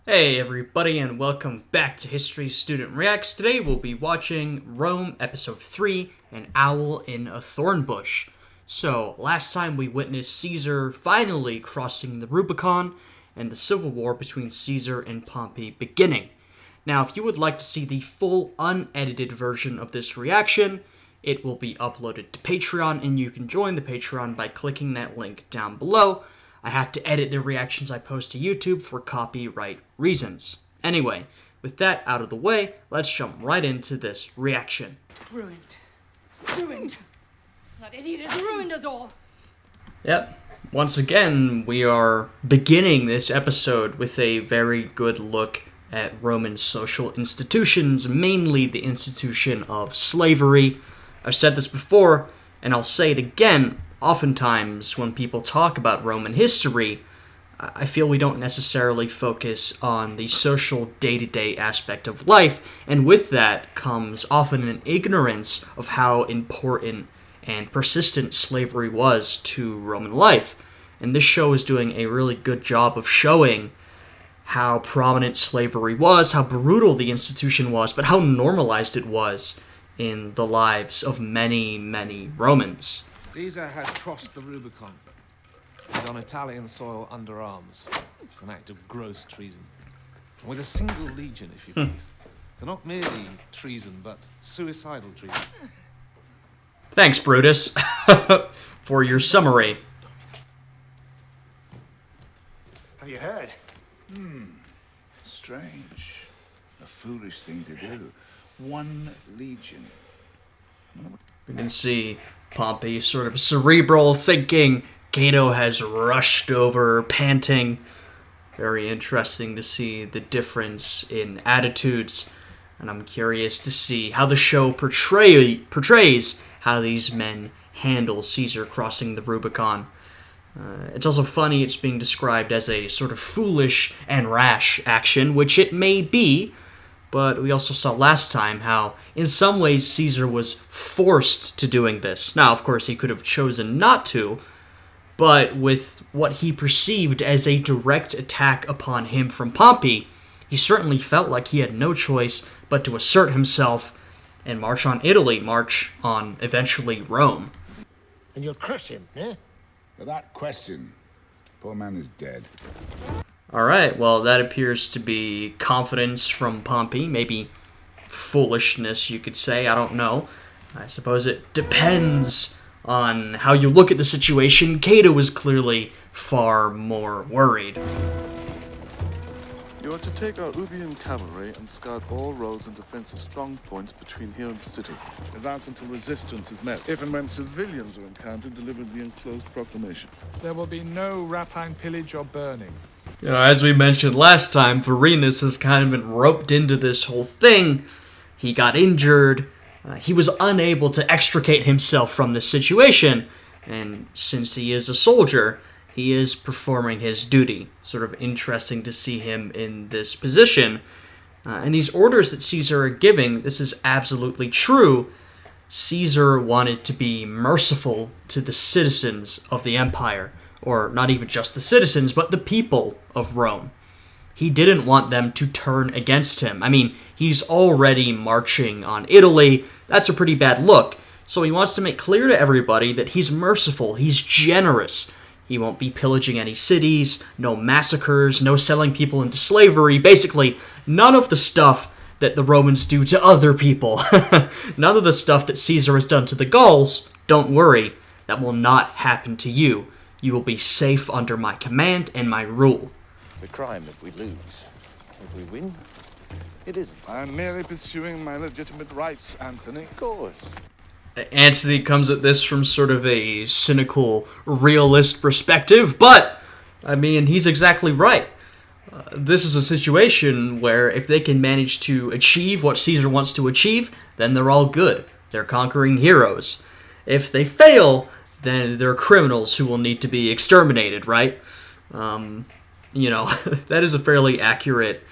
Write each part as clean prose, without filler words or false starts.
Hey everybody, and welcome back to History Student Reacts. Today we'll be watching Rome Episode 3, An Owl in a Thornbush. So, last time we witnessed Caesar finally crossing the Rubicon, and the civil war between Caesar and Pompey beginning. Now, if you would like to see the full unedited version of this reaction, it will be uploaded to Patreon, and you can join the Patreon by clicking that link down below. I have to edit the reactions I post to YouTube for copyright reasons. Anyway, with that out of the way, let's jump right into this reaction. Ruined. Ruined. That idiot has ruined us all. Yep. Once again, we are beginning this episode with a very good look at Roman social institutions, mainly the institution of slavery. I've said this before, and I'll say it again. Oftentimes, when people talk about Roman history, I feel we don't necessarily focus on the social day-to-day aspect of life, and with that comes often an ignorance of how important and persistent slavery was to Roman life. And this show is doing a really good job of showing how prominent slavery was, how brutal the institution was, but how normalized it was in the lives of many, many Romans. Caesar had crossed the Rubicon. He's on Italian soil under arms. It's an act of gross treason. And with a single legion, if you please. So not merely treason, but suicidal treason. Thanks, Brutus, for your summary. Have you heard? Strange. A foolish thing to do. One legion. We can see Pompey sort of cerebral thinking. Cato has rushed over, panting. Very interesting to see the difference in attitudes. And I'm curious to see how the show portrays how these men handle Caesar crossing the Rubicon. It's also funny it's being described as a sort of foolish and rash action, which it may be. But we also saw last time how, in some ways, Caesar was forced to doing this. Now, of course, he could have chosen not to, but with what he perceived as a direct attack upon him from Pompey, he certainly felt like he had no choice but to assert himself and march on Italy, march on, eventually, Rome. And you'll crush him, eh? For that question, poor man is dead. Alright, well, that appears to be confidence from Pompey, maybe foolishness, you could say, I don't know. I suppose it depends on how you look at the situation. Cato was clearly far more worried. You are to take our Ubian cavalry and scout all roads and defensive strong points between here and the city. Advance until resistance is met. If and when civilians are encountered, deliver the enclosed proclamation. There will be no rapine, pillage, or burning. You know, as we mentioned last time, Vorenus has kind of been roped into this whole thing. He got injured. He was unable to extricate himself from this situation. And since he is a soldier, he is performing his duty. Sort of interesting to see him in this position. And these orders that Caesar are giving, this is absolutely true. Caesar wanted to be merciful to the citizens of the empire. Or not even just the citizens, but the people of Rome. He didn't want them to turn against him. I mean, he's already marching on Italy. That's a pretty bad look. So he wants to make clear to everybody that he's merciful, he's generous. He won't be pillaging any cities, no massacres, no selling people into slavery. Basically, none of the stuff that the Romans do to other people. None of the stuff that Caesar has done to the Gauls. Don't worry, that will not happen to you. You will be safe under my command and my rule. It's a crime if we lose. If we win, it isn't. I am merely pursuing my legitimate rights, Anthony. Of course. Antony comes at this from sort of a cynical, realist perspective, but, I mean, he's exactly right. This is a situation where if they can manage to achieve what Caesar wants to achieve, then they're all good. They're conquering heroes. If they fail, then they're criminals who will need to be exterminated, right? You know, that is a fairly accurate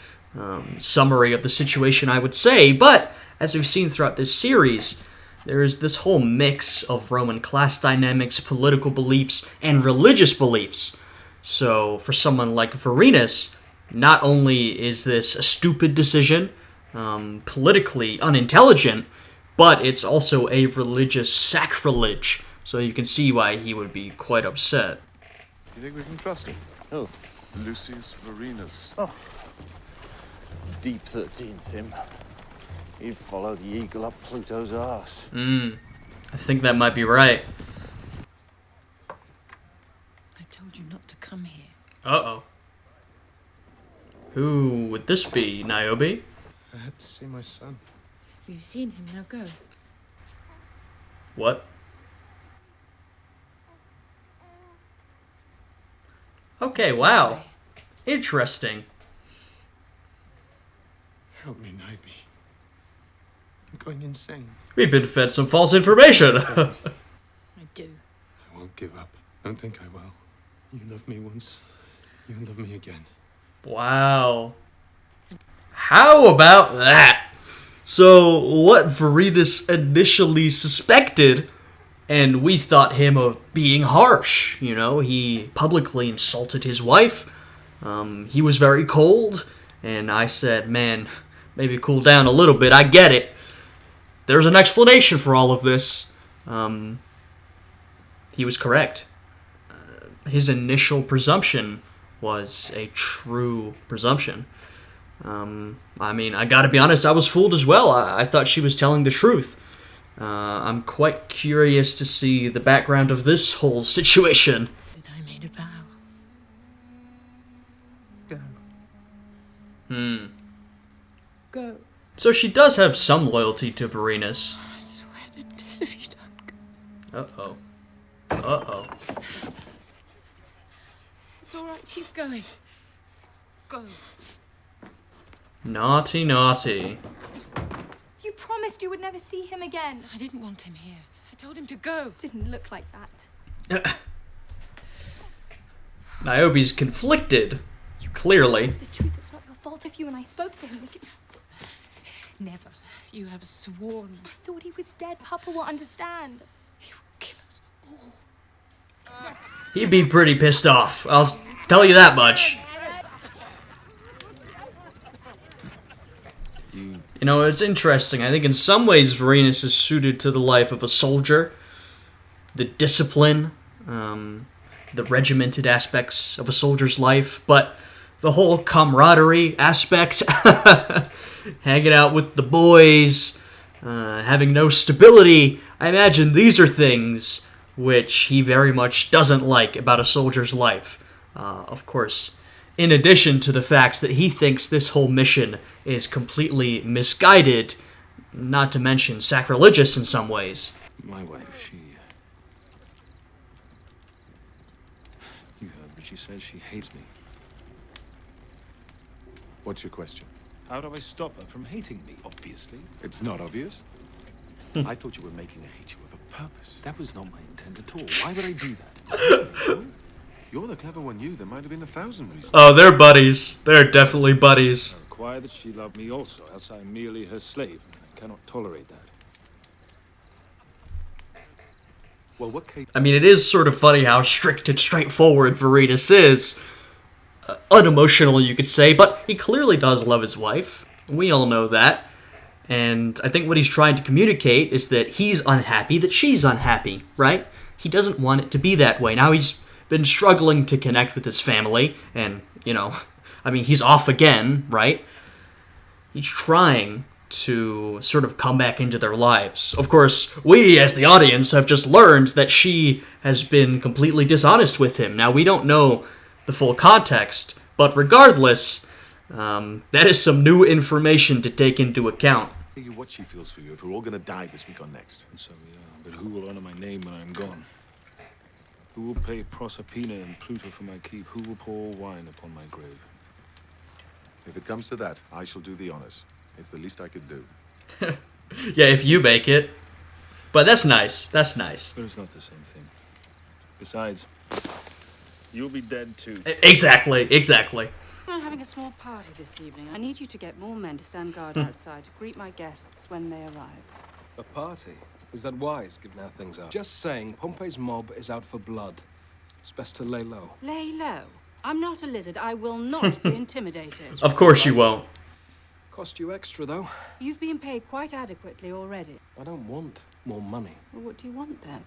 summary of the situation, I would say, but as we've seen throughout this series, there is this whole mix of Roman class dynamics, political beliefs, and religious beliefs. So, for someone like Vorenus, not only is this a stupid decision, politically unintelligent, but it's also a religious sacrilege. So you can see why he would be quite upset. You think we can trust him? Oh, Lucius Varenus. deep 13th him. He'd follow the eagle up Pluto's arse. I think that might be right. I told you not to come here. Uh-oh. Who would this be, Niobe? I had to see my son. You've seen him, now go. What? Okay, wow. Interesting. Help me, Niobe. I'm going insane. We've been fed some false information. I do. I won't give up. Don't think I will. You loved me once. You can love me again. Wow. How about that? So, what Varenus initially suspected, and we thought him of being harsh, you know, he publicly insulted his wife, he was very cold, and I said, man, maybe cool down a little bit, I get it. There's an explanation for all of this. He was correct. His initial presumption was a true presumption. I mean, I gotta be honest, I was fooled as well. I thought she was telling the truth. I'm quite curious to see the background of this whole situation. But I made a vow. Go. Go. So she does have some loyalty to Varenus. I swear to death if you don't go. Uh-oh. Uh-oh. It's all right, she's going. Go. Naughty, naughty. You promised you would never see him again. I didn't want him here. I told him to go. Didn't look like that. Niobe's conflicted, clearly. The truth, it's not your fault if you and I spoke to him. Never. You have sworn. I thought he was dead. Papa will understand. He will kill us all. He'd be pretty pissed off. I'll tell you that much. You know, it's interesting. I think in some ways Varenus is suited to the life of a soldier. The discipline, the regimented aspects of a soldier's life, but the whole camaraderie aspect, hanging out with the boys, having no stability, I imagine these are things which he very much doesn't like about a soldier's life. Of course, in addition to the fact that he thinks this whole mission is completely misguided, not to mention sacrilegious in some ways. My wife, You heard what she says. She hates me. What's your question? How do I stop her from hating me? Obviously. It's not obvious. I thought you were making her hate you with a purpose. That was not my intent at all. Why would I do that? You're the clever one. There might have been 1,000 reasons. Oh, they're buddies. They're definitely buddies. I require that she love me also, else I am merely her slave. I cannot tolerate that. Well, what case? I mean, it is sort of funny how strict and straightforward Varenus is. Unemotional, you could say, but he clearly does love his wife. We all know that. And I think what he's trying to communicate is that he's unhappy that she's unhappy, right? He doesn't want it to be that way. Now he's been struggling to connect with his family, and, you know, I mean, he's off again, right? He's trying to sort of come back into their lives. Of course, we, as the audience, have just learned that she has been completely dishonest with him. Now, we don't know the full context, but regardless, that is some new information to take into account. Tell you what she feels for you if we're all going to die this week or next. And so we are. But who will honor my name when I am gone? Who will pay Proserpina and Pluto for my keep? Who will pour wine upon my grave? If it comes to that, I shall do the honors. It's the least I could do. Yeah, if you make it. But that's nice. That's nice. But it's not the same thing. Besides, you'll be dead too. Exactly, exactly. I'm having a small party this evening. I need you to get more men to stand guard outside to greet my guests when they arrive. A party? Is that wise, given how things are? Just saying, Pompey's mob is out for blood. It's best to lay low. Lay low. I'm not a lizard. I will not be intimidated. Of course you won't. Cost you extra, though. You've been paid quite adequately already. I don't want more money. Well, what do you want then?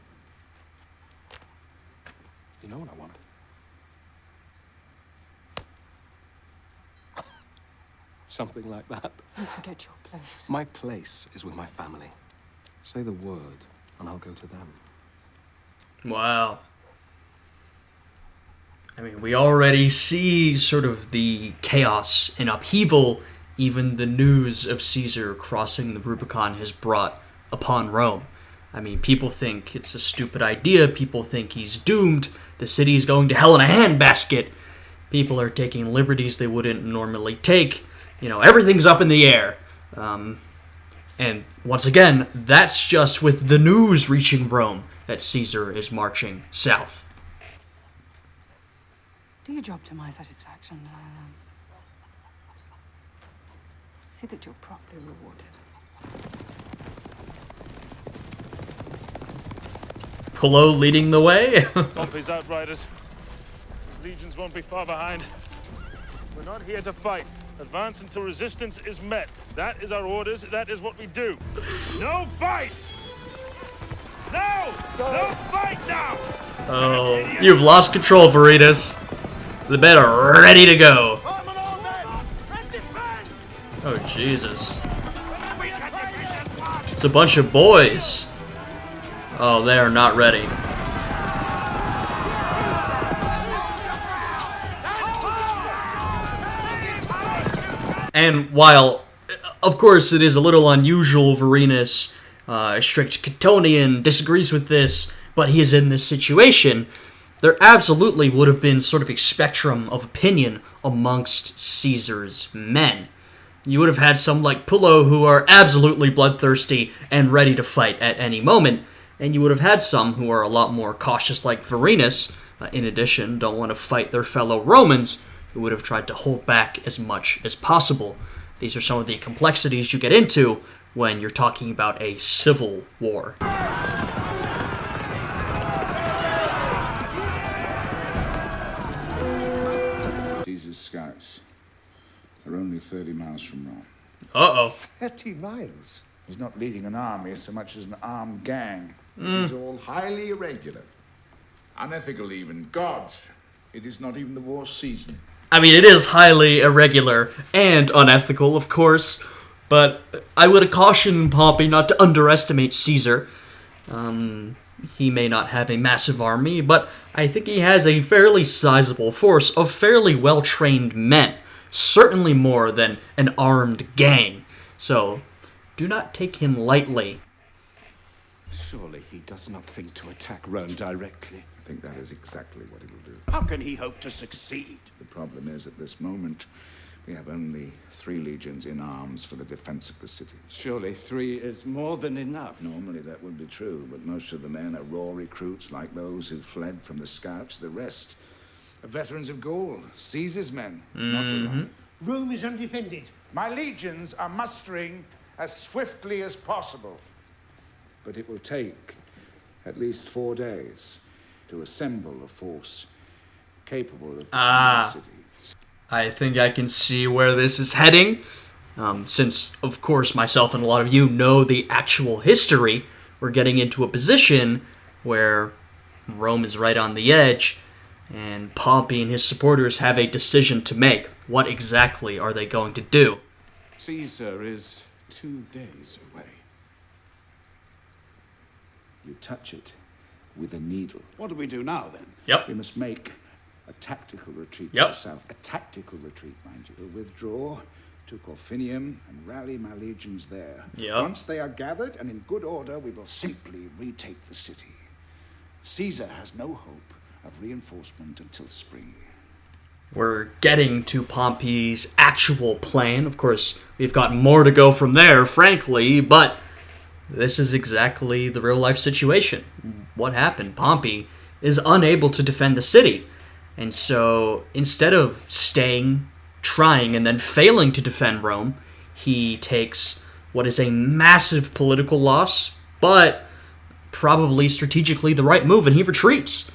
You know what I want? Something like that. You forget your place. My place is with my family. Say the word, and I'll go to them. Wow. I mean, we already see sort of the chaos and upheaval even the news of Caesar crossing the Rubicon has brought upon Rome. I mean, people think it's a stupid idea. People think he's doomed. The city is going to hell in a handbasket. People are taking liberties they wouldn't normally take. You know, everything's up in the air. And once again, that's just with the news reaching Rome that Caesar is marching south. Do your job to my satisfaction. See that you're properly rewarded. Pullo leading the way. Pompey's outriders. His legions won't be far behind. We're not here to fight. Advance until resistance is met. That is our orders. That is what we do. No fight! No! No fight now! Oh, you've lost control, Veritas. The men are ready to go. Oh, Jesus. It's a bunch of boys. Oh, they are not ready. And while, of course, it is a little unusual, Vorenus, a strict Catonian, disagrees with this, but he is in this situation, there absolutely would have been sort of a spectrum of opinion amongst Caesar's men. You would have had some like Pullo who are absolutely bloodthirsty and ready to fight at any moment, and you would have had some who are a lot more cautious like Vorenus, in addition, don't want to fight their fellow Romans, who would have tried to hold back as much as possible. These are some of the complexities you get into when you're talking about a civil war. Caesar's scouts. They're only 30 miles from Rome. Uh-oh. 30 miles? He's not leading an army so much as an armed gang. It's all highly irregular. Unethical even. Gods, it is not even the war season. I mean, it is highly irregular and unethical, of course, but I would caution Pompey not to underestimate Caesar. He may not have a massive army, but I think he has a fairly sizable force of fairly well-trained men. Certainly more than an armed gang. So, do not take him lightly. Surely he does not think to attack Rome directly. I think that is exactly what he will do. How can he hope to succeed? The problem is, at this moment, we have only 3 legions in arms for the defense of the city. Surely 3 is more than enough. Normally that would be true, but most of the men are raw recruits like those who fled from the scouts. The rest are veterans of Gaul, Caesar's men. Not reliant. Rome is undefended. My legions are mustering as swiftly as possible. But it will take at least 4 days to assemble a force capable of defending the city. I think I can see where this is heading. Since, of course, myself and a lot of you know the actual history, we're getting into a position where Rome is right on the edge, and Pompey and his supporters have a decision to make. What exactly are they going to do? Caesar is 2 days away. You touch it with a needle. What do we do now, then? Yep. We must make a tactical retreat to Yep. the south. A tactical retreat, mind you. We'll withdraw to Corfinium and rally my legions there. Yep. Once they are gathered and in good order, we will simply retake the city. Caesar has no hope of reinforcement until spring. We're getting to Pompey's actual plan. Of course, we've got more to go from there, frankly, but this is exactly the real-life situation. What happened? Pompey is unable to defend the city. And so, instead of staying, trying, and then failing to defend Rome, he takes what is a massive political loss, but probably strategically the right move, and he retreats.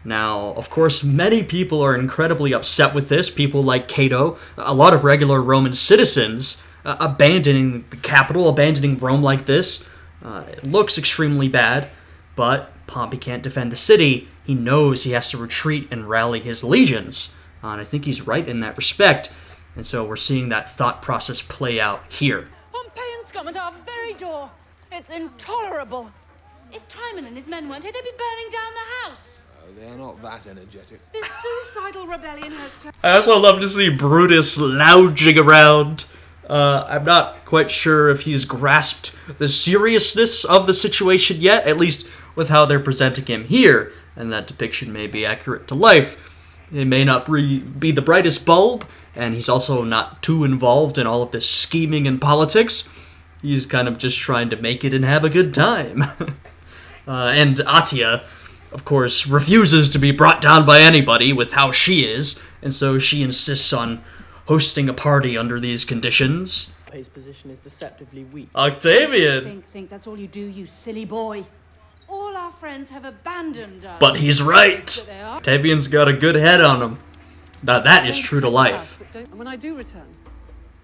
Now, of course, many people are incredibly upset with this. People like Cato, a lot of regular Roman citizens, abandoning the capital, abandoning Rome like this. It looks extremely bad, but Pompey can't defend the city. He knows he has to retreat and rally his legions. And I think he's right in that respect. And so we're seeing that thought process play out here. Pompeian scum at our very door. It's intolerable. If Timon and his men weren't here, they'd be burning down the house. They're not that energetic. This suicidal rebellion has... I also love to see Brutus lounging around. I'm not quite sure if he's grasped the seriousness of the situation yet, at least with how they're presenting him here, and that depiction may be accurate to life. It may not be the brightest bulb, and he's also not too involved in all of this scheming and politics. He's kind of just trying to make it and have a good time. And Atia, of course, refuses to be brought down by anybody with how she is, and so she insists on hosting a party under these conditions. His position is deceptively weak. Octavian! Think that's all you do, you silly boy. All our friends have abandoned us. But he's right! Octavian's got a good head on him. Now that is true to life. And when I do return,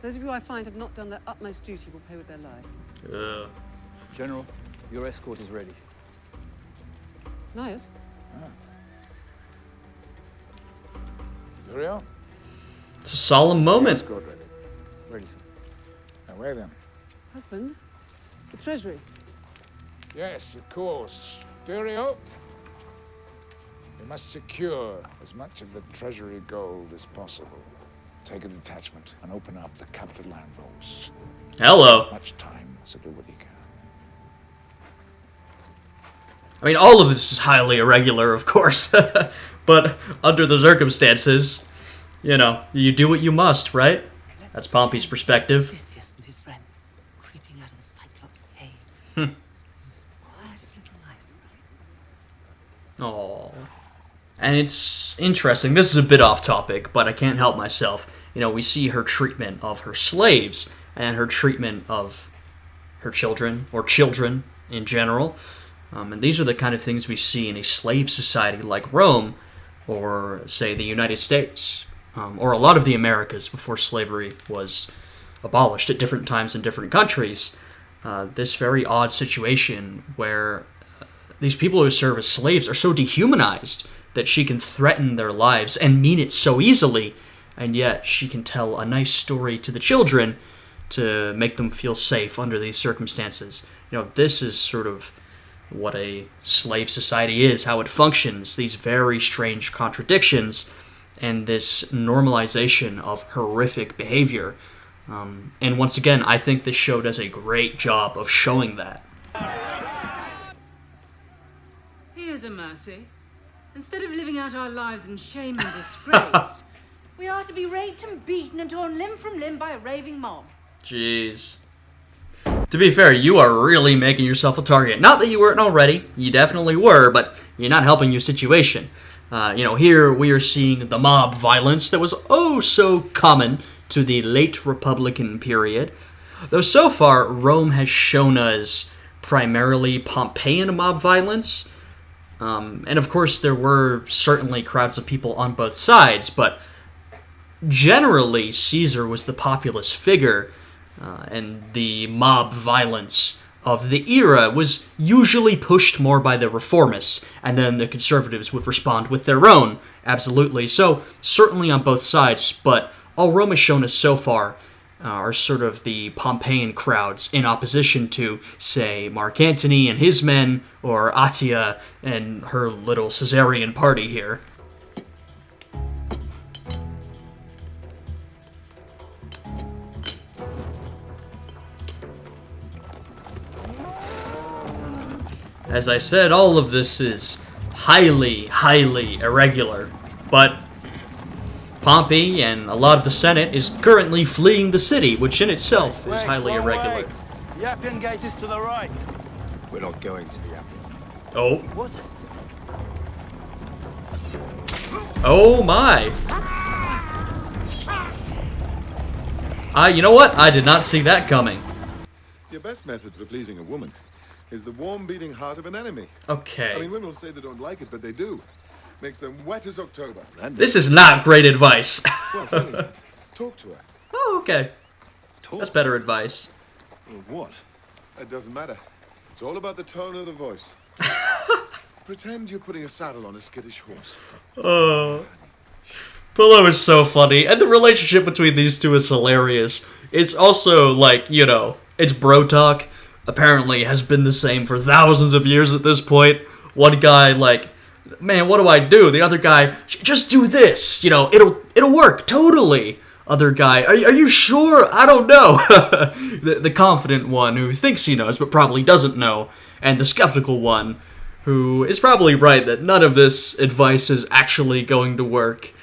those of you I find have not done their utmost duty will pay with their lives. General, your escort is ready. Nice. Uriel? It's a solemn moment. Escort ready. Ready, sir. Away then. Husband, the treasury. Yes, of course. Uriel? We must secure as much of the treasury gold as possible. Take a detachment and open up the capital land vaults. Hello. Much time, so do what you can. I mean, all of this is highly irregular, of course. But under the circumstances, you know, you do what you must, right? That's Pompey's perspective. Odysseus and his friends creeping out of the Cyclops cave. As quiet as little mice, right? Aww. And it's interesting. This is a bit off topic, but I can't help myself. You know, we see her treatment of her slaves and her treatment of her children, or children in general. And these are the kind of things we see in a slave society like Rome, or, say, the United States, or a lot of the Americas before slavery was abolished at different times in different countries. This very odd situation where these people who serve as slaves are so dehumanized that she can threaten their lives and mean it so easily, and yet she can tell a nice story to the children to make them feel safe under these circumstances. You know, this is sort of what a slave society is, how it functions, these very strange contradictions, and this normalization of horrific behavior. And once again, I think this show does a great job of showing that. Here's a mercy. Instead of living out our lives in shame and disgrace, we are to be raped and beaten and torn limb from limb by a raving mob. Jeez. To be fair, you are really making yourself a target. Not that you weren't already, you definitely were, but you're not helping your situation. You know, here we are seeing the mob violence that was oh so common to the late Republican period. Though so far, Rome has shown us primarily Pompeian mob violence. And of course, there were certainly crowds of people on both sides, but generally, Caesar was the populist figure, and the mob violence of the era was usually pushed more by the reformists, and then the conservatives would respond with their own, absolutely. So, certainly on both sides, but all Rome has shown us so far are sort of the Pompeian crowds in opposition to, say, Mark Antony and his men, or Atia and her little Caesarian party here. As I said, all of this is highly, highly irregular, but Pompey and a lot of the Senate is currently fleeing the city, which in itself is highly irregular. The Appian Gate is to the right. We're not going to the Appian. Oh. What? Oh my. You know what? I did not see that coming. Your best method for pleasing a woman is the warm beating heart of an enemy. Okay. I mean, women will say they don't like it, but they do. makes them wet as October. This is not great advice. Well, really, Dad. Talk to her. Oh, okay. That's better advice. What? It doesn't matter. It's all about the tone of the voice. Pretend you're putting a saddle on a skittish horse. Oh. Pillow is so funny, and the relationship between these two is hilarious. It's also, like, you know, it's bro talk. Apparently has been the same for thousands of years at this point. One guy, like, man, what do I do? The other guy, just do this. You know, it'll work, totally. Other guy, are you sure? I don't know. the confident one who thinks he knows but probably doesn't know. And the skeptical one who is probably right that none of this advice is actually going to work.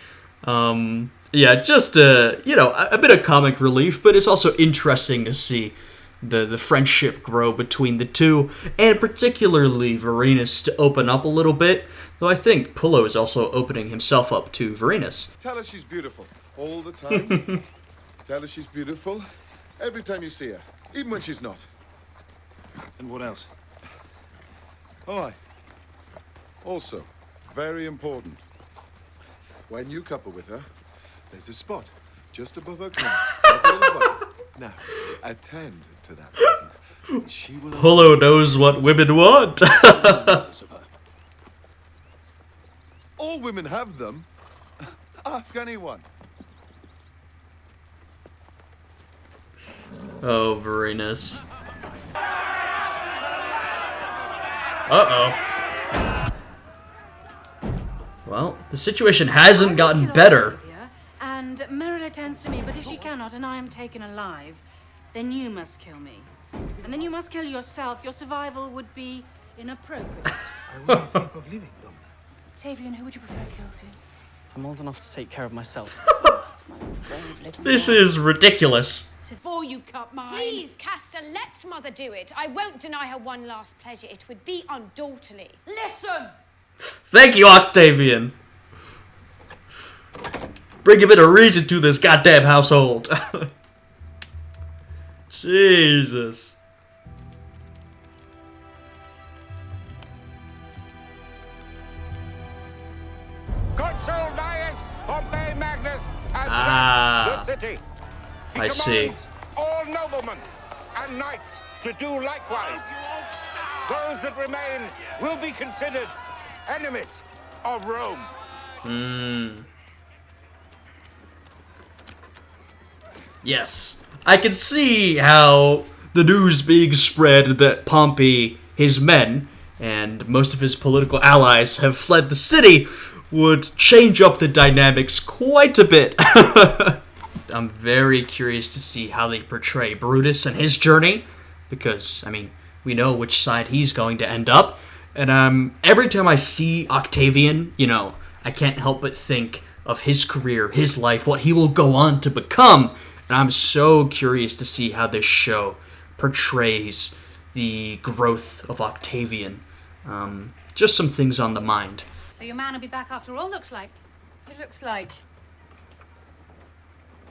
Yeah, just, you know, a bit of comic relief, but it's also interesting to see the friendship grow between the two, and particularly Vorenus to open up a little bit, though I think Pillow is also opening himself up to Vorenus. Tell her she's beautiful all the time. Tell her she's beautiful every time you see her, even when she's not. And what else? All right. Also, very important. When you couple with her, there's a spot just above her crown. Now, attend to that. And she will. Pillow knows what women want. All women have them. Ask anyone. Oh, Vorenus. Uh-oh. Well, the situation hasn't gotten better. And Merrill attends to me, but if she cannot and I am taken alive, then you must kill me. And then you must kill yourself. Your survival would be inappropriate. I wouldn't think of leaving them. Tavian, who would you prefer kills you? I'm old enough to take care of myself. This is ridiculous. Before you cut mine. Please, Castor, let Mother do it. I won't deny her one last pleasure. It would be undaughterly. Listen! Thank you, Octavian. Bring a bit of reason to this goddamn household. Jesus. Consul Gaius Pompey Magnus has left the city. He I see. all noblemen and knights to do likewise. Those that remain will be considered enemies of Rome. Yes. I can see how the news being spread that Pompey, his men, and most of his political allies have fled the city would change up the dynamics quite a bit. I'm very curious to see how they portray Brutus and his journey, because, I mean, we know which side he's going to end up, and every time I see Octavian, you know, I can't help but think of his career, his life, what he will go on to become, and I'm so curious to see how this show portrays the growth of Octavian. Just some things on the mind. So your man will be back after all, looks like. It looks like.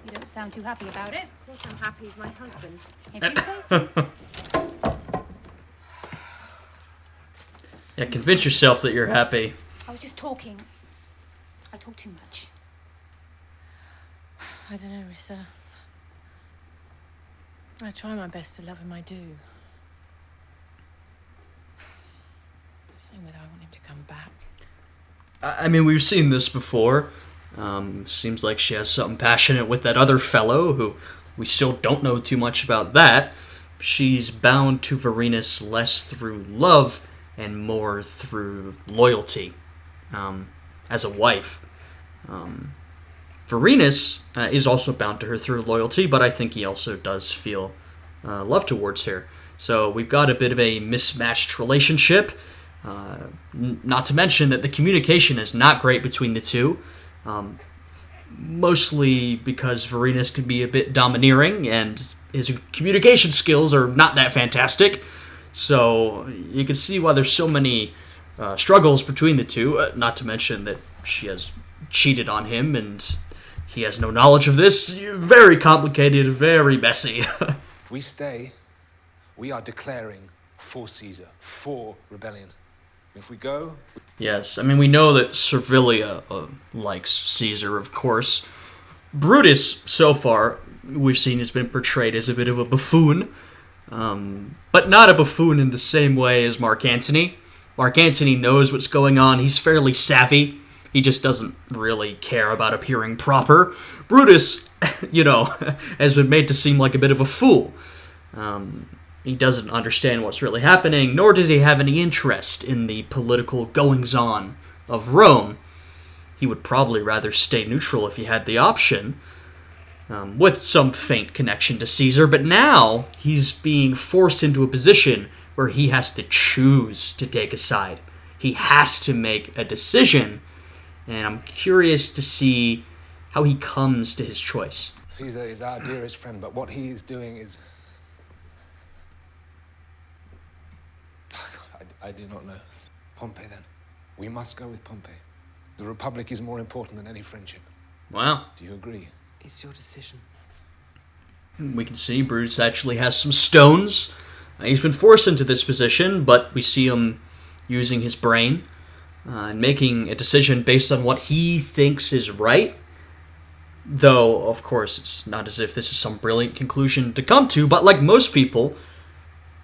You don't sound too happy about it. Of course I'm happy he's my husband. If you say so. Yeah, convince yourself that you're happy. I was just talking. I talk too much. I don't know, Rissa. I try my best to love him, I do. I don't know whether I want him to come back. I mean, we've seen this before. Seems like she has something passionate with that other fellow, who we still don't know too much about that. She's bound to Vorenus less through love and more through loyalty, as a wife. Vorenus is also bound to her through loyalty, but I think he also does feel love towards her. So we've got a bit of a mismatched relationship. Not to mention that the communication is not great between the two. Mostly because Vorenus could be a bit domineering, and his communication skills are not that fantastic. So you can see why there's so many struggles between the two. Not to mention that she has cheated on him, and he has no knowledge of this. Very complicated, very messy. If we stay, we are declaring for Caesar, for rebellion. If we go... Yes, I mean, we know that Servilia likes Caesar, of course. Brutus, so far, we've seen has been portrayed as a bit of a buffoon, but not a buffoon in the same way as Mark Antony. Mark Antony knows what's going on. He's fairly savvy. He just doesn't really care about appearing proper. Brutus, has been made to seem like a bit of a fool. He doesn't understand what's really happening, nor does he have any interest in the political goings-on of Rome. He would probably rather stay neutral if he had the option, with some faint connection to Caesar, but now he's being forced into a position where he has to choose to take a side. He has to make a decision, and I'm curious to see how he comes to his choice. Caesar is our dearest friend, but what he is doing is... I do not know. Pompey, then. We must go with Pompey. The Republic is more important than any friendship. Wow. Do you agree? It's your decision. We can see Brutus actually has some stones. He's been forced into this position, but we see him using his brain and making a decision based on what he thinks is right. Though, of course, it's not as if this is some brilliant conclusion to come to, but like most people,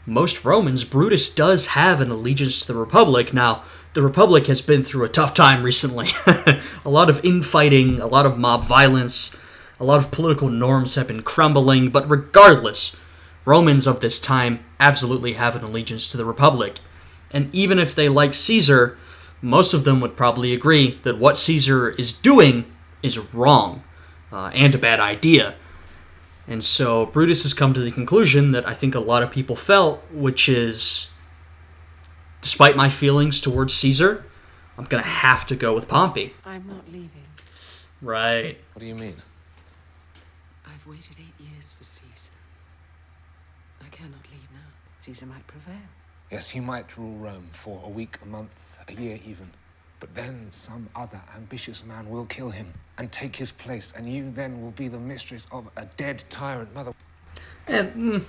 most Romans, Brutus does have an allegiance to the Republic. Now, the Republic has been through a tough time recently. A lot of infighting, a lot of mob violence, a lot of political norms have been crumbling, but regardless, Romans of this time absolutely have an allegiance to the Republic. And even if they like Caesar, most of them would probably agree that what Caesar is doing is wrong and a bad idea. And so Brutus has come to the conclusion that I think a lot of people felt, which is, despite my feelings towards Caesar, I'm going to have to go with Pompey. I'm not leaving. Right. What do you mean? I've waited 8 years for Caesar. I cannot leave now. Caesar might prevail. Yes, he might rule Rome for a week, a month, a year even. But then some other ambitious man will kill him and take his place, and you then will be the mistress of a dead tyrant, mother. And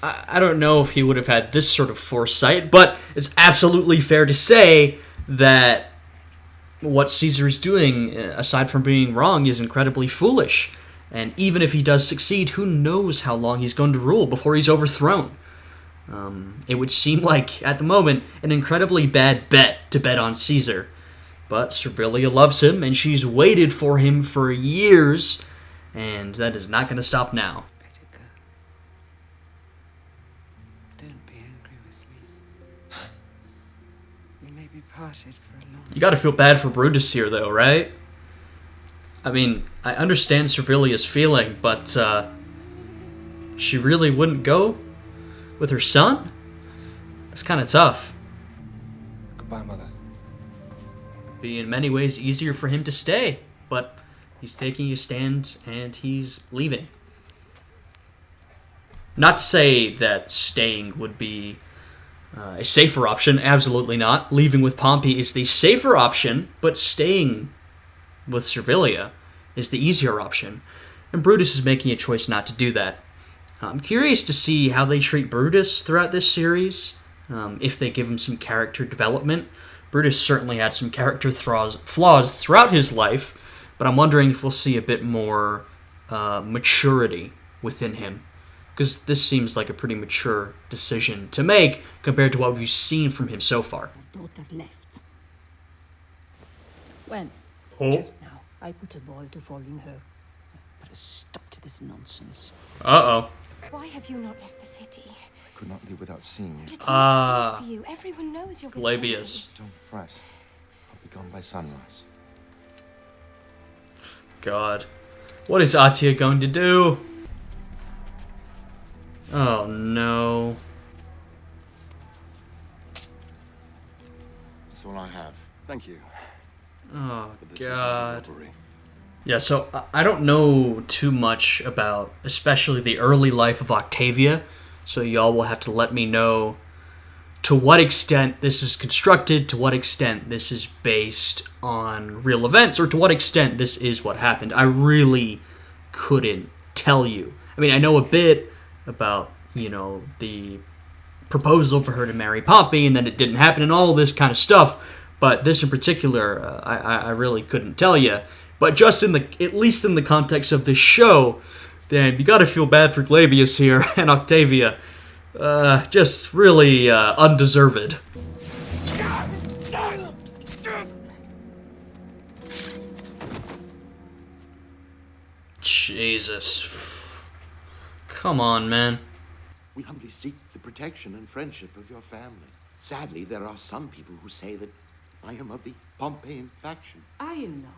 I don't know if he would have had this sort of foresight, but it's absolutely fair to say that what Caesar is doing, aside from being wrong, is incredibly foolish. And even if he does succeed, who knows how long he's going to rule before he's overthrown. It would seem like, at the moment, an incredibly bad bet to bet on Caesar. But Servilia loves him, and she's waited for him for years, and that is not going to stop now. Better go. Don't be angry with me. We may be parted for a long time. You gotta feel bad for Brutus here, though, right? I mean, I understand Servilia's feeling, but, she really wouldn't go with her son? It's kind of tough. Goodbye, Mother. Be in many ways easier for him to stay, but he's taking a stand and he's leaving. Not to say that staying would be a safer option, absolutely not. Leaving with Pompey is the safer option, but staying with Servilia is the easier option. And Brutus is making a choice not to do that. I'm curious to see how they treat Brutus throughout this series, if they give him some character development. Brutus certainly had some character flaws throughout his life, but I'm wondering if we'll see a bit more maturity within him, because this seems like a pretty mature decision to make compared to what we've seen from him so far. My daughter left. When? Oh. Just now. I put a boy to following her. Put a stop to this nonsense. Uh-oh. Why have you not left the city? I could not leave without seeing you. But it's not safe for you. Everyone knows you're with Labius. Don't fret. I'll be gone by sunrise. God. What is Atia going to do? Oh, no. That's all I have. Thank you. Oh, But this is not a God. robbery. Yeah, so I don't know too much about, especially the early life of Octavia, so y'all will have to let me know to what extent this is constructed, to what extent this is based on real events, or to what extent this is what happened. I really couldn't tell you. I mean, I know a bit about, the proposal for her to marry Pompey, and then it didn't happen, and all this kind of stuff. But this in particular, I really couldn't tell you. But just at least in the context of this show, then you gotta feel bad for Glabius here and Octavia. Just really undeserved. Jesus. Come on, man. We humbly seek the protection and friendship of your family. Sadly, there are some people who say that I am of the Pompeian faction. Are you not?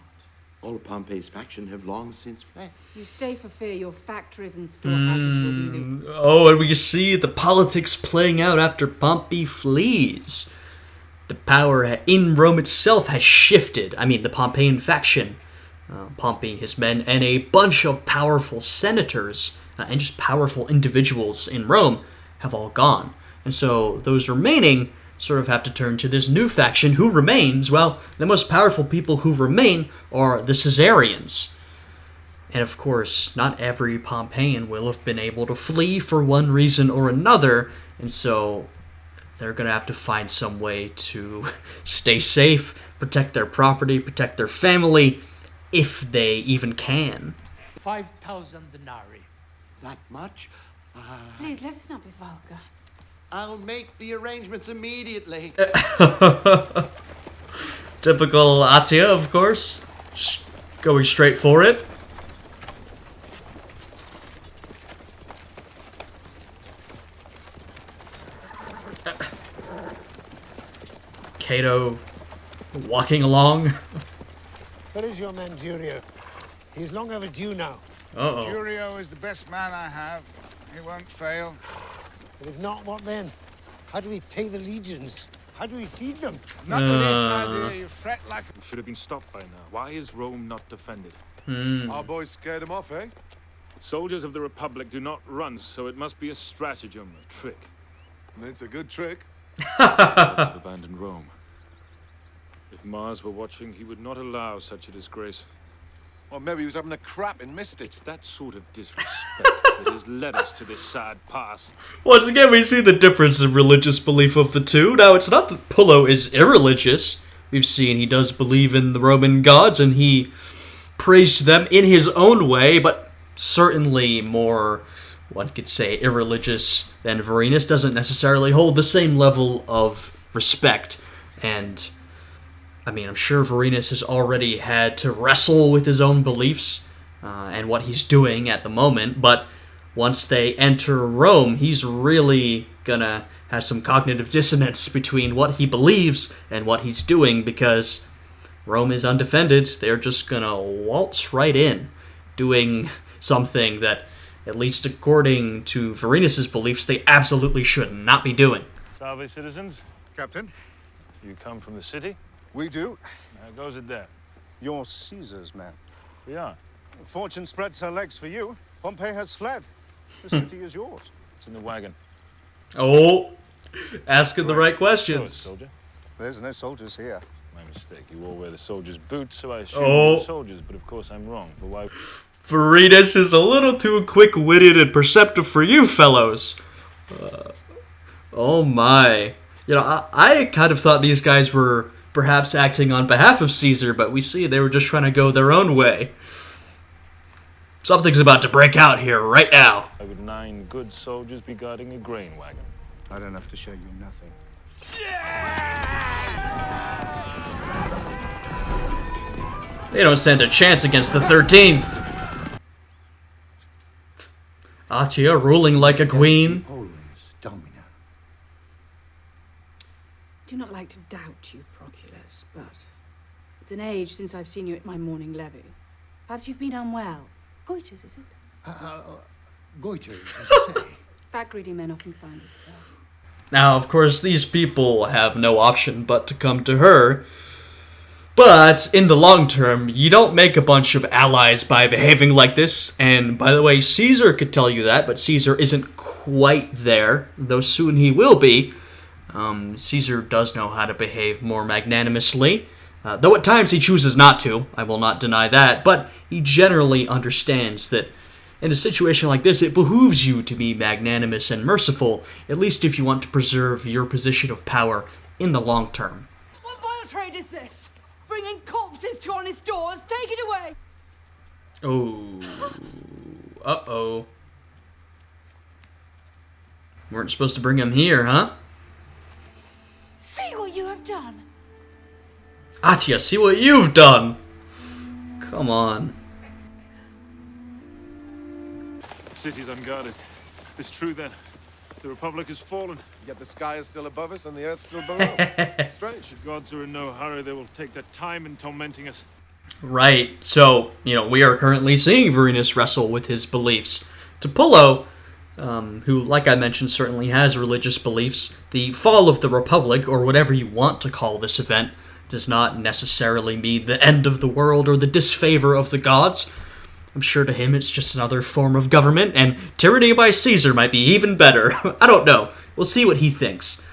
All of Pompey's faction have long since fled. You stay for fear your factories and storehouses will be looted. Oh, and we see the politics playing out after Pompey flees. The power in Rome itself has shifted. I mean, the Pompeian faction, Pompey, his men, and a bunch of powerful senators and just powerful individuals in Rome have all gone. And so those remaining sort of have to turn to this new faction. Who remains? Well, the most powerful people who remain are the Caesarians. And of course, not every Pompeian will have been able to flee for one reason or another, and so they're going to have to find some way to stay safe, protect their property, protect their family, if they even can. 5,000 denarii. That much? Please, let us not be vulgar. I'll make the arrangements immediately. Typical Atia, of course. Just going straight for it. Cato walking along. Where is your man, Durio? He's long overdue now. Uh-oh. Durio is the best man I have. He won't fail. But if not, what then? How do we pay the legions? How do we feed them? Not the least idea. You fret like... We should have been stopped by now. Why is Rome not defended? Our boys scared him off, eh? Soldiers of the Republic do not run, so it must be a stratagem, a trick. And it's a good trick. Have abandoned Rome. If Mars were watching, he would not allow such a disgrace. Or maybe he was having a crap and missed it. It's that sort of disrespect that has led us to this sad pass. Once again, we see the difference in religious belief of the two. Now, it's not that Pullo is irreligious. We've seen he does believe in the Roman gods, and he prays to them in his own way, but certainly more, one could say, irreligious than Varinus. Doesn't necessarily hold the same level of respect. And I mean, I'm sure Varinus has already had to wrestle with his own beliefs and what he's doing at the moment, but once they enter Rome, he's really gonna have some cognitive dissonance between what he believes and what he's doing, because Rome is undefended. They're just gonna waltz right in, doing something that, at least according to Varinus' beliefs, they absolutely should not be doing. Salve, citizens. Captain? You come from the city? We do. How goes it there? You're Caesar's man. We are. Fortune spreads her legs for you. Pompey has fled. The city is yours. It's in the wagon. Oh, asking the right Show it, questions. soldier. There's no soldiers here. My mistake. You all wear the soldier's boots, so I assume Oh. you're soldiers, but of course I'm wrong. But why? Varinus is a little too quick-witted and perceptive for you fellows. Oh my. You know, I kind of thought these guys were perhaps acting on behalf of Caesar, but we see they were just trying to go their own way. Something's about to break out here right now. Why would 9 good soldiers be guarding a grain wagon? I don't have to show you nothing. They don't stand a chance against the 13th. Atia ruling like a queen. I do not like to doubt you, Proculus, but it's an age since I've seen you at my morning levee. Perhaps you've been unwell. Goiters, is it? Goiters, as you say. Fat, greedy men often find it so. Now, of course, these people have no option but to come to her. But in the long term, you don't make a bunch of allies by behaving like this. And by the way, Caesar could tell you that, but Caesar isn't quite there, though soon he will be. Caesar does know how to behave more magnanimously, though at times he chooses not to. I will not deny that, but he generally understands that In a situation like this, it behooves you to be magnanimous and merciful, at least if you want to preserve your position of power in the long term. What vile trade is this? Bringing corpses to honest doors. Take it away. Oh. Uh-oh. Weren't supposed to bring him here, huh? See what you have done. Atya, see what you've done! Come on. The city's unguarded. It's true then. The Republic has fallen. Yet the sky is still above us and the earth still below. Strange. The gods are in no hurry. They will take their time in tormenting us. Right, so, we are currently seeing Vorenus wrestle with his beliefs. To Pullo, who, like I mentioned, certainly has religious beliefs, the fall of the Republic, or whatever you want to call this event, does not necessarily mean the end of the world or the disfavor of the gods. I'm sure to him it's just another form of government, and tyranny by Caesar might be even better. I don't know. We'll see what he thinks.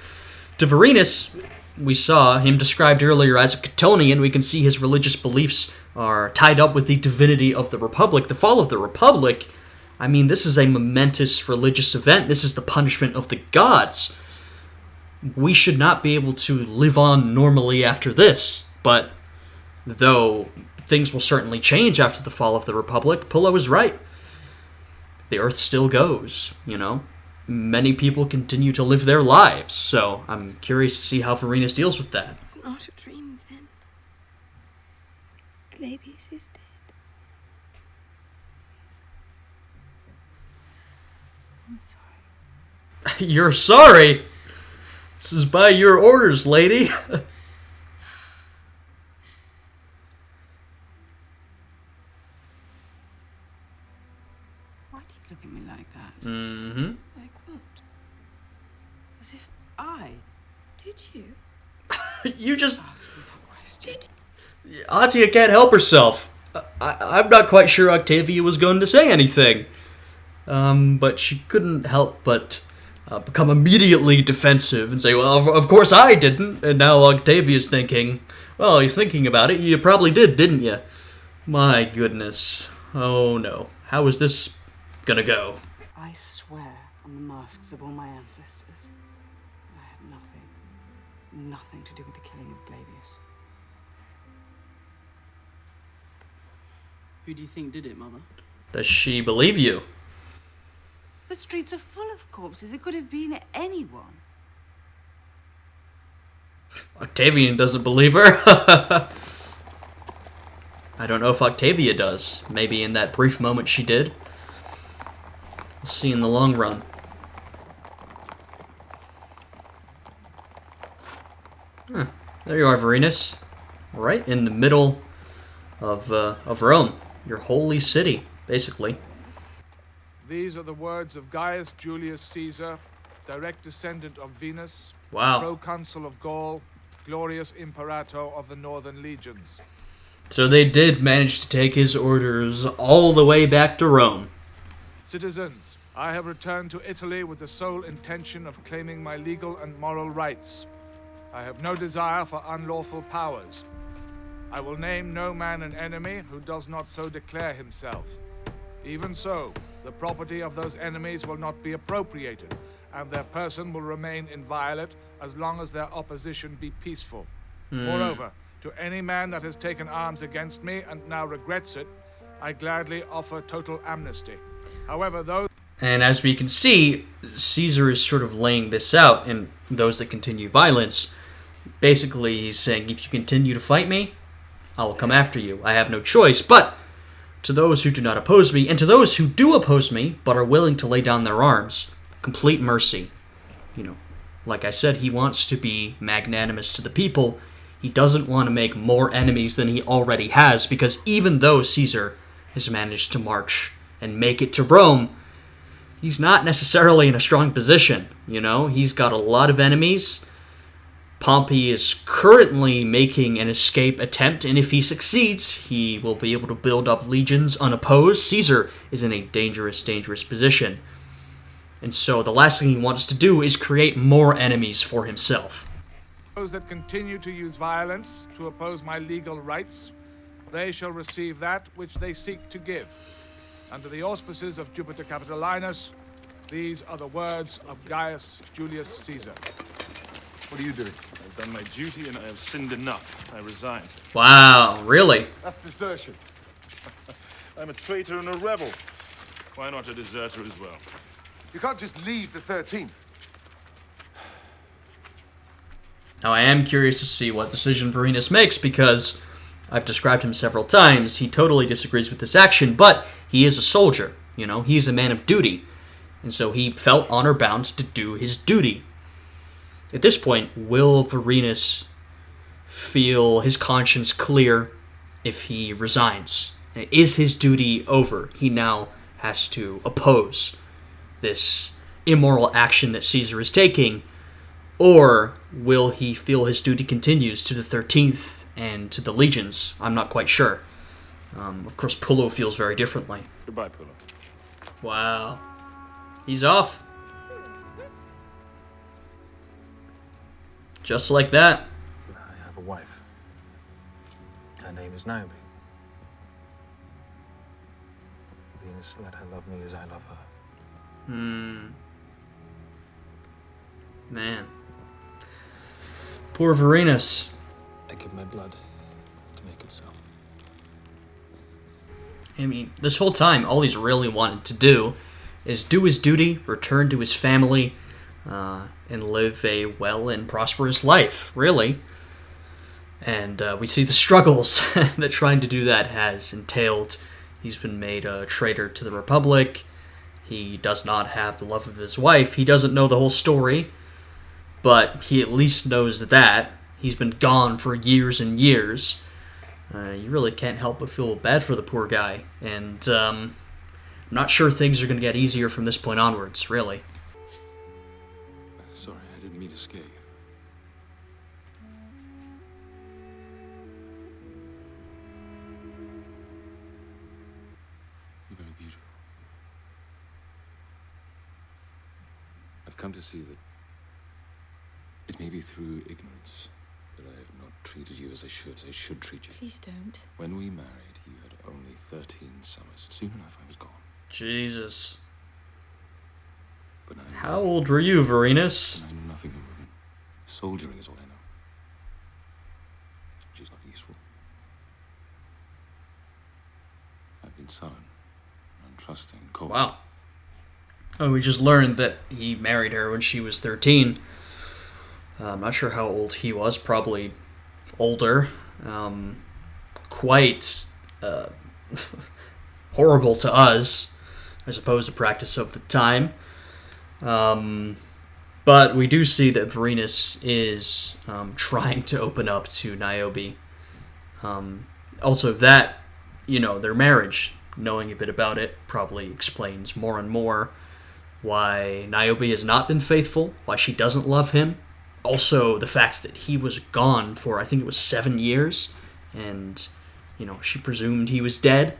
To Vorenus, we saw him described earlier as a Catonian. We can see his religious beliefs are tied up with the divinity of the Republic. The fall of the Republic, I mean, this is a momentous religious event. This is the punishment of the gods. We should not be able to live on normally after this, but though things will certainly change after the fall of the Republic, Pullo is right. The Earth still goes, Many people continue to live their lives, so I'm curious to see how Vorenus deals with that. It's not a dream, then. Glabius is dead. I'm sorry. You're sorry? This is by your orders, lady. Why do you look at me like that? Mm-hmm. Like what? As if I... Did you? You just... Ask me that question. Atya can't help herself. I'm not quite sure Octavia was going to say anything. But she couldn't help but become immediately defensive and say, well, of course I didn't. And now Octavia's thinking, well, you're thinking about it. You probably did, didn't you? My goodness. Oh, no. How is this gonna go? I swear on the masks of all my ancestors, I had nothing to do with the killing of Glabius. Who do you think did it, Mother? Does she believe you? The streets are full of corpses. It could have been anyone. Octavian doesn't believe her. I don't know if Octavia does. Maybe in that brief moment she did. We'll see in the long run. Huh. There you are, Vorenus. Right in the middle of Rome. Your holy city, basically. These are the words of Gaius Julius Caesar, direct descendant of Venus, wow. proconsul of Gaul, glorious imperator of the northern legions. So they did manage to take his orders all the way back to Rome. Citizens, I have returned to Italy with the sole intention of claiming my legal and moral rights. I have no desire for unlawful powers. I will name no man an enemy who does not so declare himself. Even so, the property of those enemies will not be appropriated, and their person will remain inviolate as long as their opposition be peaceful. Moreover, to any man that has taken arms against me and now regrets it, I gladly offer total amnesty. However, those... And as we can see, Caesar is sort of laying this out, and those that continue violence, basically he's saying, if you continue to fight me, I will come after you. I have no choice. But to those who do not oppose me, and to those who do oppose me, but are willing to lay down their arms, complete mercy. Like I said, he wants to be magnanimous to the people. He doesn't want to make more enemies than he already has, because even though Caesar has managed to march and make it to Rome, he's not necessarily in a strong position. He's got a lot of enemies. Pompey is currently making an escape attempt, and if he succeeds, he will be able to build up legions unopposed. Caesar is in a dangerous, dangerous position. And so the last thing he wants to do is create more enemies for himself. Those that continue to use violence to oppose my legal rights, they shall receive that which they seek to give. Under the auspices of Jupiter Capitolinus, these are the words of Gaius Julius Caesar. What are you doing? I've done my duty and I have sinned enough. I resign. Wow, really? That's desertion. I'm a traitor and a rebel. Why not a deserter as well? You can't just leave the 13th. Now, I am curious to see what decision Vorenus makes, because I've described him several times. He totally disagrees with this action, but he is a soldier. You know, he's a man of duty. And so he felt honor-bound to do his duty. At this point, will Vorenus feel his conscience clear if he resigns? Is his duty over? He now has to oppose this immoral action that Caesar is taking, or will he feel his duty continues to the 13th and to the legions? I'm not quite sure. Of course, Pullo feels very differently. Goodbye, Pullo. Wow. He's off. Just like that. I have a wife. Her name is Naomi. Venus, let her love me as I love her. Man. Poor Vorenus. I give my blood to make it so. I mean, this whole time, all he's really wanted to do is do his duty, return to his family, and live a well and prosperous life, really. And we see the struggles that trying to do that has entailed. He's been made a traitor to the Republic. He does not have the love of his wife. He doesn't know the whole story, but he at least knows that. He's been gone for years and years. You really can't help but feel bad for the poor guy. And I'm not sure things are going to get easier from this point onwards, really. Sorry, I didn't mean to scare you. You're very beautiful. I've come to see that it may be through ignorance that I have not treated you as I should treat you. Please don't. When we married, you had only 13 summers. Soon enough, I was gone. Jesus. But now How old were you, Vorenus? I know nothing of women. Soldiering is all I know. Which is not useful. I've been sullen, untrusting, cold. Wow. Oh, we just learned that he married her when she was 13. I'm not sure how old he was. Probably older. Quite horrible to us, I suppose, a practice of the time. But we do see that Vorenus is trying to open up to Niobe. Also, that, their marriage, knowing a bit about it, probably explains more and more why Niobe has not been faithful, why she doesn't love him. Also, the fact that he was gone for, I think it was 7 years, and, she presumed he was dead.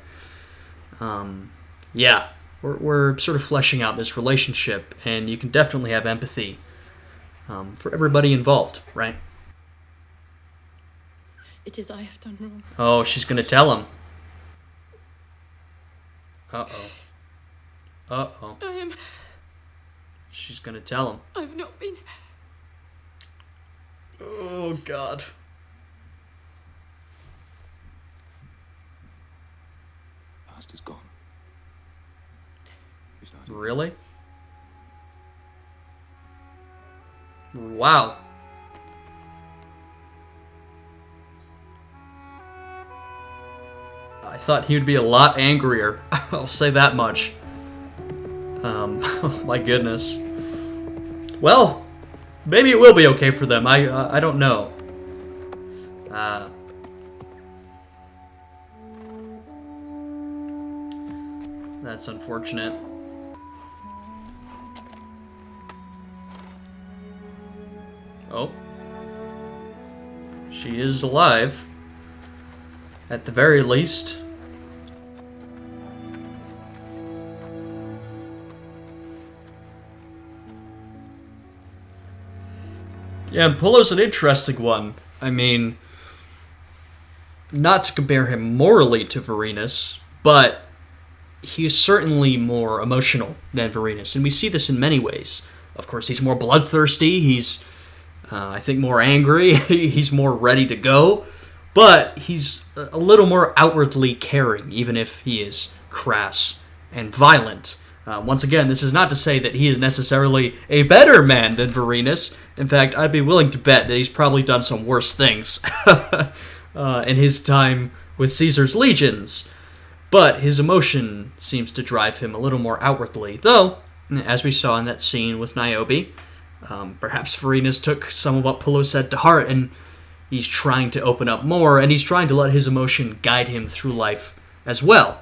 Yeah, we're sort of fleshing out this relationship, and you can definitely have empathy for everybody involved, right? It is I have done wrong. Oh, she's going to tell him. Uh-oh. Uh-oh. I am... She's going to tell him. I've not been... Oh, God. Past is gone. Really? Wow. I thought he would be a lot angrier. I'll say that much. Oh my goodness. Well, maybe it will be okay for them. I don't know. That's unfortunate. Oh. She is alive. At the very least. Yeah, and Pullo's an interesting one. I mean, not to compare him morally to Vorenus, but he is certainly more emotional than Vorenus, and we see this in many ways. Of course, he's more bloodthirsty, he's, I think, more angry, he's more ready to go, but he's a little more outwardly caring, even if he is crass and violent. Once again, this is not to say that he is necessarily a better man than Vorenus. In fact, I'd be willing to bet that he's probably done some worse things in his time with Caesar's legions. But his emotion seems to drive him a little more outwardly. Though, as we saw in that scene with Niobe, perhaps Vorenus took some of what Pullo said to heart, and he's trying to open up more, and he's trying to let his emotion guide him through life as well.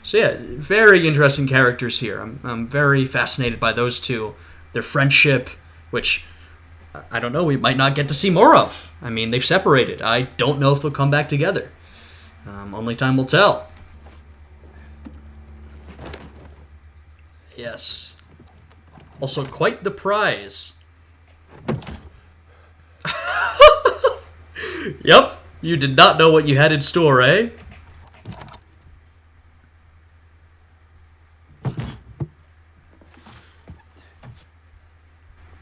So yeah, very interesting characters here. I'm very fascinated by those two. Their friendship, which, I don't know, we might not get to see more of. I mean, they've separated. I don't know if they'll come back together. Only time will tell. Yes. Also, quite the prize. Yep, you did not know what you had in store, eh?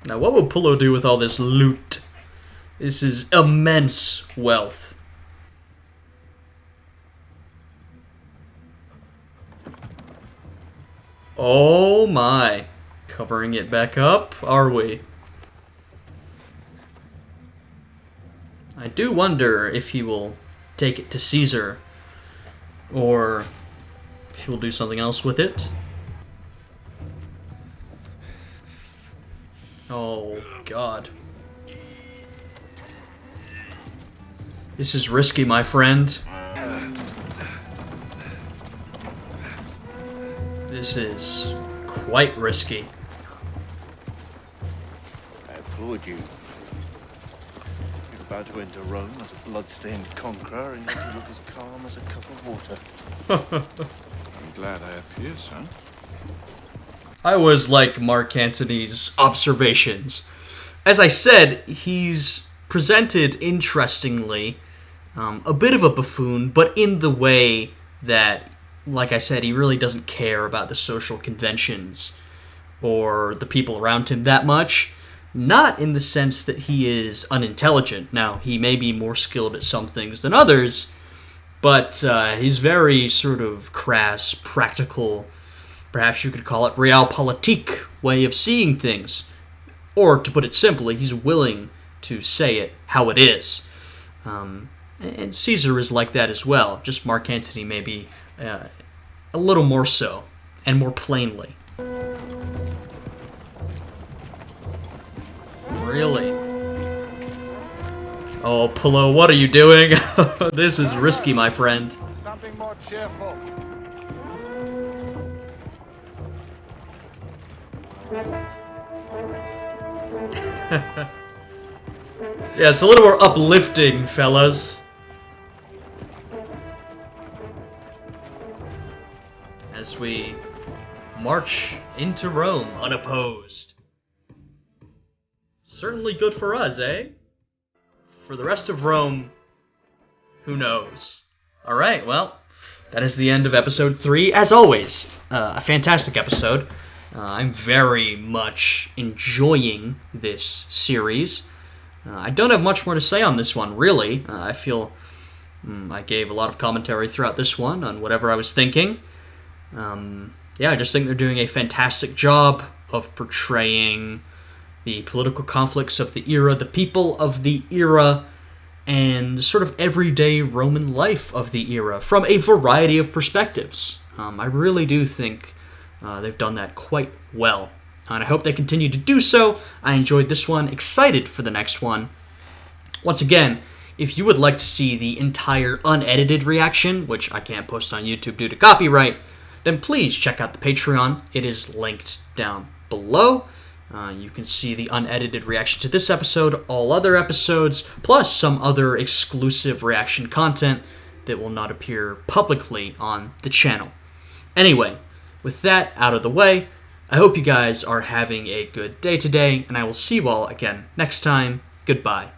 Now, what will Pullo do with all this loot? This is immense wealth. Oh my. Covering it back up, are we? I do wonder if he will take it to Caesar, or if he will do something else with it. Oh, God. This is risky, my friend. This is quite risky. I applaud you. You're about to enter Rome as a blood-stained conqueror, and yet you look as calm as a cup of water. I'm glad I appear, son. I always like Mark Antony's observations. As I said, he's presented interestingly, a bit of a buffoon, but in the way that, like I said, he really doesn't care about the social conventions or the people around him that much. Not in the sense that he is unintelligent. Now, he may be more skilled at some things than others, but he's very sort of crass, practical, perhaps you could call it realpolitik way of seeing things. Or, to put it simply, he's willing to say it how it is. And Caesar is like that as well, just Mark Antony maybe a little more so, and more plainly. Really? Oh, Pullo, what are you doing? This is risky, my friend. Something more cheerful. Yeah, it's a little more uplifting, fellas. As we march into Rome unopposed. Certainly good for us, eh? For the rest of Rome, who knows? Alright, well, that is the end of episode 3. As always, a fantastic episode. I'm very much enjoying this series. I don't have much more to say on this one, really. I feel I gave a lot of commentary throughout this one on whatever I was thinking. Yeah, I just think they're doing a fantastic job of portraying the political conflicts of the era, the people of the era, and sort of everyday Roman life of the era from a variety of perspectives. I really do think they've done that quite well, and I hope they continue to do so. I enjoyed this one, excited for the next one. Once again, if you would like to see the entire unedited reaction, which I can't post on YouTube due to copyright, then please check out the Patreon. It is linked down below. You can see the unedited reaction to this episode, all other episodes, plus some other exclusive reaction content that will not appear publicly on the channel. Anyway, with that out of the way, I hope you guys are having a good day today, and I will see you all again next time. Goodbye.